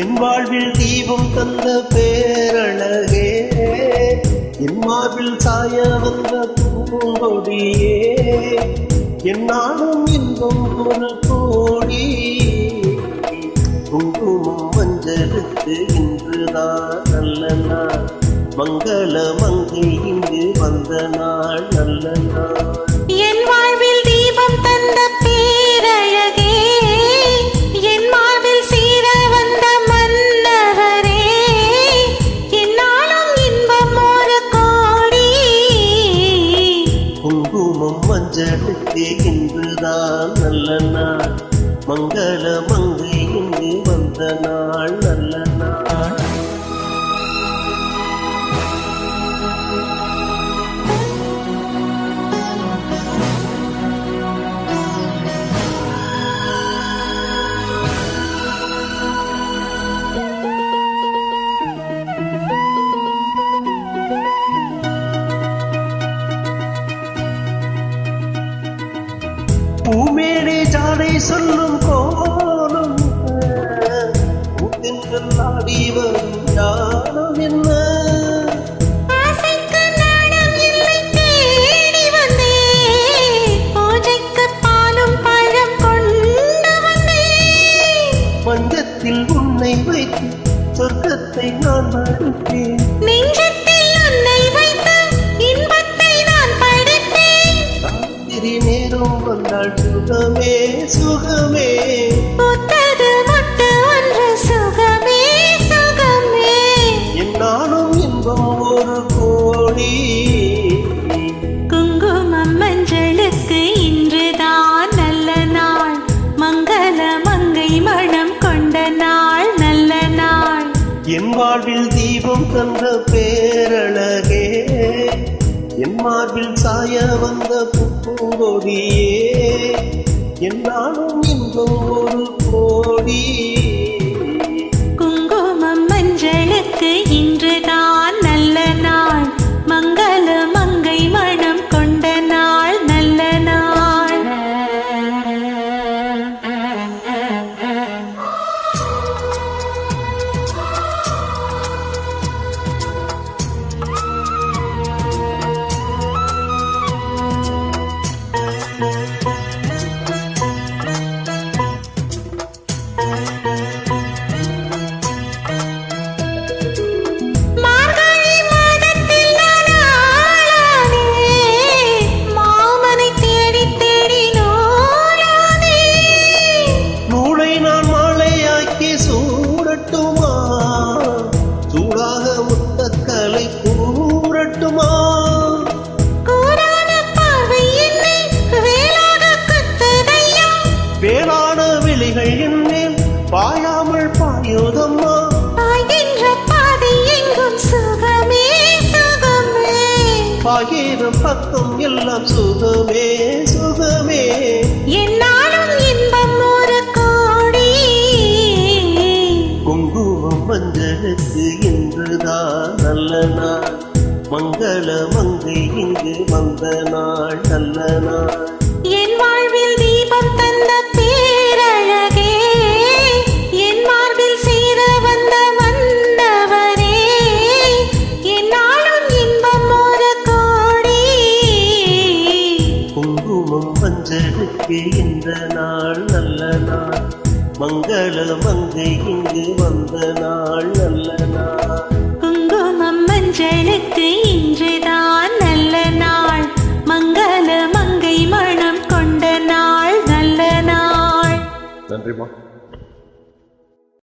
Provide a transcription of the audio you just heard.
என் வாழ்வில் தீபம் தந்த பேரழகே, என் மார்பில் சாய வந்த பூங்கொடியே, என்னாலும் இன்பம் ஒரு கோடி. குங்குமம் மஞ்சளுக்கு இன்றுதான் நல்ல நாள், மங்கள மங்கை இங்கு வந்த நாள் நல்ல நாள். என் வாழ்வில் தீபம் தந்த பேரழகே, என் மார்பில் சீர வந்த மன்னவரே, என்னாலும் இன்பம் ஒரு கோடி. குங்குமம் மஞ்சளுக்கு இன்றுதான் நல்ல நாள், மங்கள மங்கை இங்கு வந்த நாள் நல்ல நாள். பூமேனே ஜாடை சொல்லும் கோலம் பூத்தென்றல் ஆடி வரும் ஞானம் என்ன? ஆசைக்கு நாணம் இல்லை தேடி வந்தேன், பூஜைக்கு பாலும் பழம் கொண்டு வந்தேன். மஞ்சத்தில் உன்னை வைத்து சொர்க்கத்தை நான் மறுப்பேன், நெஞ்சத்தில் உன்னை வைத்து இன்பத்தை நான் படைத்தேன். ராத்திரி நேரம் வந்தால் சுகமே சுகமே, புத்தது மொட்டு ஒன்று சுகமே சுகமே. என்னாலும் இன்பம் ஒரு கோடி. குங்குமம் மஞ்சளுக்கு இன்றுதான் நல்ல நாள், மங்கள மங்கை மனம் கொண்ட நாள் நல்ல நாள். என் வாழ்வில் தீபம் தந்த பேரழகே, என் மார்பில் சாய வந்த பூங்கொடியே, என்னாலும் இன்பம் ஒரு கோடி. குங்குமம் மஞ்சளுக்கு இன்றுதான் நல்ல நாள், மங்கள மங்கை மனம் கொண்ட நாள் நல்ல நாள். மார்கழி மாதத்தில் நான் ஆளானே, மாமனை தேடி தேடி நூலானே. நூலை நான் மாலையாக்கி சூடட்டுமா, சூடாக முத்தக்கலை கூறட்டுமா? கூரான பார்வை என்னை வேலாக குத்துதையா, வேளான விழிகள் என்னேன் பாயாமல் பாயுதம்மா. பாய்கின்ற பாதை எங்கும் சுகமே சுகமே. பாயிரம் பக்கம் எல்லாம் சுகமே சுகமே, என்னாலும் இன்பம் ஒரு கோடி. குங்குமம் மஞ்சளுக்கு இன்றுதான் நல்ல நாள், மங்கள மங்கை இங்கு வந்த நாள் நல்ல நாள். என் வாழ்வில் தீபம் தந்த பேரழகே, என் மார்பில் சீர வந்த மன்னவரே, என்னாலும் இன்பம் ஒரு கோடி. குங்குமம் மஞ்சளுக்கு இந்த நாள் நல்ல நாள், மங்கள மங்கை இங்கு வந்த நாள் நல்ல நாள். குங்குமம் மஞ்சளுக்கு இன்றுதான் நல்ல நாள், மங்கள மங்கை மனம் கொண்ட நாள் நல்ல நாள். நன்றிமா.